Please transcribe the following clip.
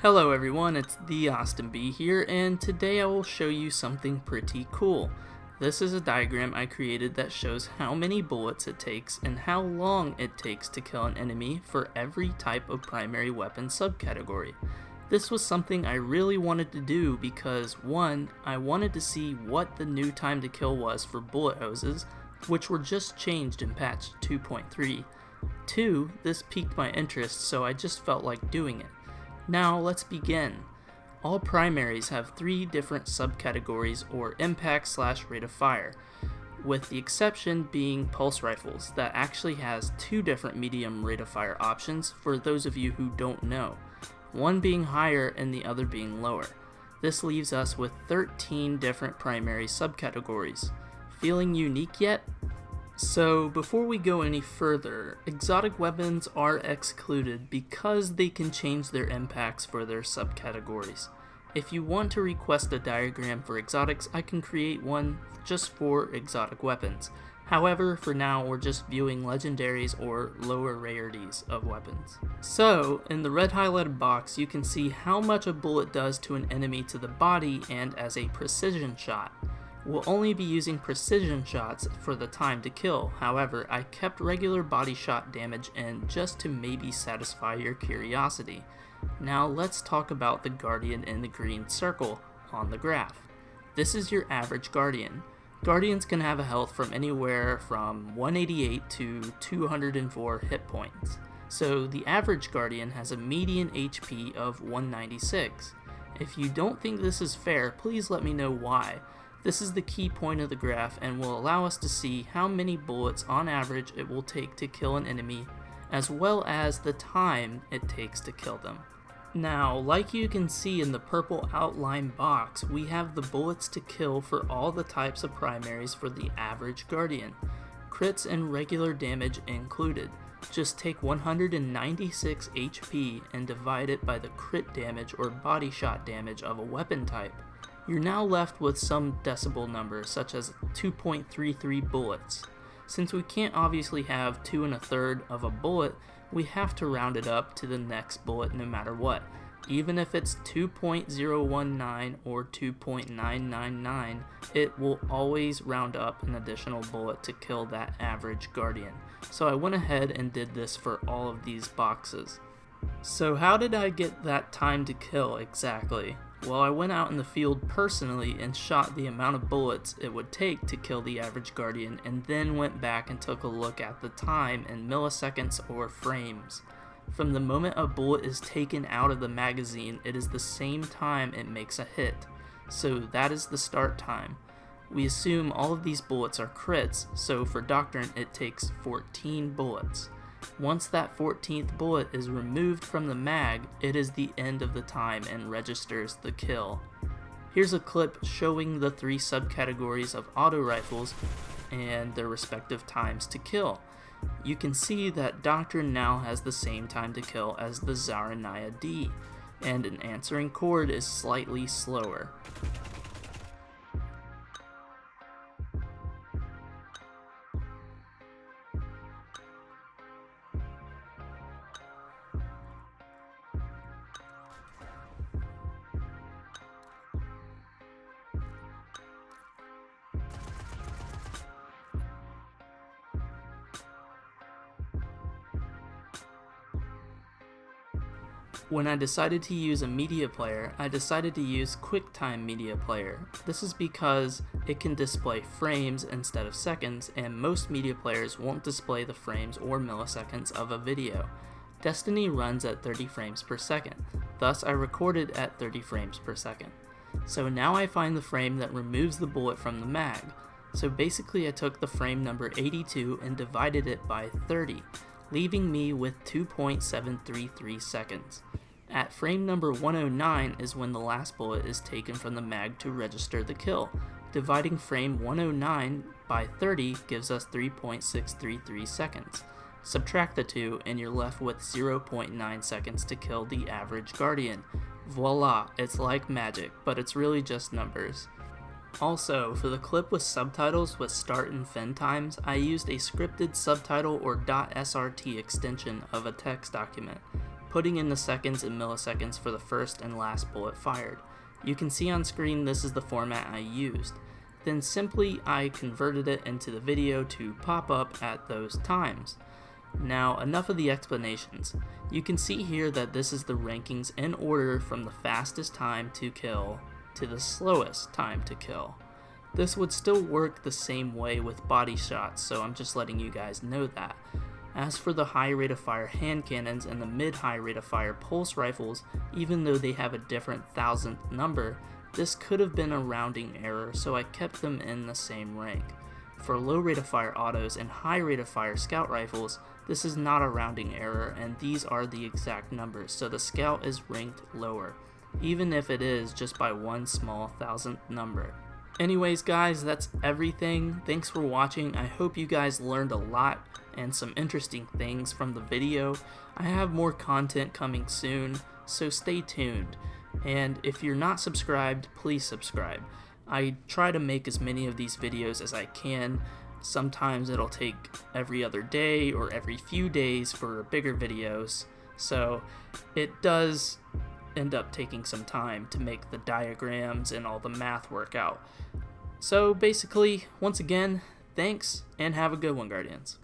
Hello everyone, it's TheAustinB here, and today I will show you something pretty cool. This is a diagram I created that shows how many bullets it takes and how long it takes to kill an enemy for every type of primary weapon subcategory. This was something I really wanted to do because 1. I wanted to see what the new time to kill was for bullet hoses, which were just changed in patch 2.3. 2. This piqued my interest, so I just felt like doing it. Now let's begin. All primaries have 3 different subcategories or impact/rate of fire, with the exception being pulse rifles that actually has 2 different medium rate of fire options for those of you who don't know, one being higher and the other being lower. This leaves us with 13 different primary subcategories. Feeling unique yet? So before we go any further, exotic weapons are excluded because they can change their impacts for their subcategories. If you want to request a diagram for exotics, I can create one just for exotic weapons. However, for now we're just viewing legendaries or lower rarities of weapons. So, in the red highlighted box you can see how much a bullet does to an enemy to the body and as a precision shot. We'll only be using precision shots for the time to kill, however I kept regular body shot damage in just to maybe satisfy your curiosity. Now let's talk about the Guardian in the green circle on the graph. This is your average Guardian. Guardians can have a health from anywhere from 188 to 204 hit points. So the average Guardian has a median HP of 196. If you don't think this is fair, please let me know why. This is the key point of the graph and will allow us to see how many bullets on average it will take to kill an enemy, as well as the time it takes to kill them. Now, like you can see in the purple outline box, we have the bullets to kill for all the types of primaries for the average Guardian, crits and regular damage included. Just take 196 HP and divide it by the crit damage or body shot damage of a weapon type. You're now left with some decibel number, such as 2.33 bullets. Since we can't obviously have 2 1/3 of a bullet, we have to round it up to the next bullet no matter what. Even if it's 2.019 or 2.999, it will always round up an additional bullet to kill that average Guardian. So I went ahead and did this for all of these boxes. So how did I get that time to kill exactly? Well, I went out in the field personally and shot the amount of bullets it would take to kill the average Guardian, and then went back and took a look at the time in milliseconds or frames. From the moment a bullet is taken out of the magazine, it is the same time it makes a hit. So that is the start time. We assume all of these bullets are crits, so for Doctrine it takes 14 bullets. Once that 14th bullet is removed from the mag, it is the end of the time and registers the kill. Here's a clip showing the 3 subcategories of auto rifles and their respective times to kill. You can see that Doctrine now has the same time to kill as the Zaraniya D, and an answering chord is slightly slower. When I decided to use a media player, I decided to use QuickTime Media Player. This is because it can display frames instead of seconds, and most media players won't display the frames or milliseconds of a video. Destiny runs at 30 frames per second, thus I recorded at 30 frames per second. So now I find the frame that removes the bullet from the mag. So basically I took the frame number 82 and divided it by 30, leaving me with 2.733 seconds. At frame number 109 is when the last bullet is taken from the mag to register the kill. Dividing frame 109 by 30 gives us 3.633 seconds. Subtract the two and you're left with 0.9 seconds to kill the average Guardian. Voila, it's like magic, but it's really just numbers. Also, for the clip with subtitles with start and fin times, I used a scripted subtitle or .srt extension of a text document. putting in the seconds and milliseconds for the first and last bullet fired. You can see on screen this is the format I used. Then simply I converted it into the video to pop up at those times. Now enough of the explanations. You can see here that this is the rankings in order from the fastest time to kill to the slowest time to kill. This would still work the same way with body shots, so I'm just letting you guys know that. As for the high rate of fire hand cannons and the mid-high rate of fire pulse rifles, even though they have a different thousandth number, this could have been a rounding error, so I kept them in the same rank. For low rate of fire autos and high rate of fire scout rifles, this is not a rounding error, and these are the exact numbers, so the scout is ranked lower, even if it is just by one small thousandth number. Anyways guys, that's everything. Thanks for watching. I hope you guys learned a lot and some interesting things from the video. I have more content coming soon, so stay tuned. And if you're not subscribed, please subscribe. I try to make as many of these videos as I can. Sometimes it'll take every other day or every few days for bigger videos, so it does end up taking some time to make the diagrams and all the math work out. So basically, once again, thanks and have a good one, Guardians.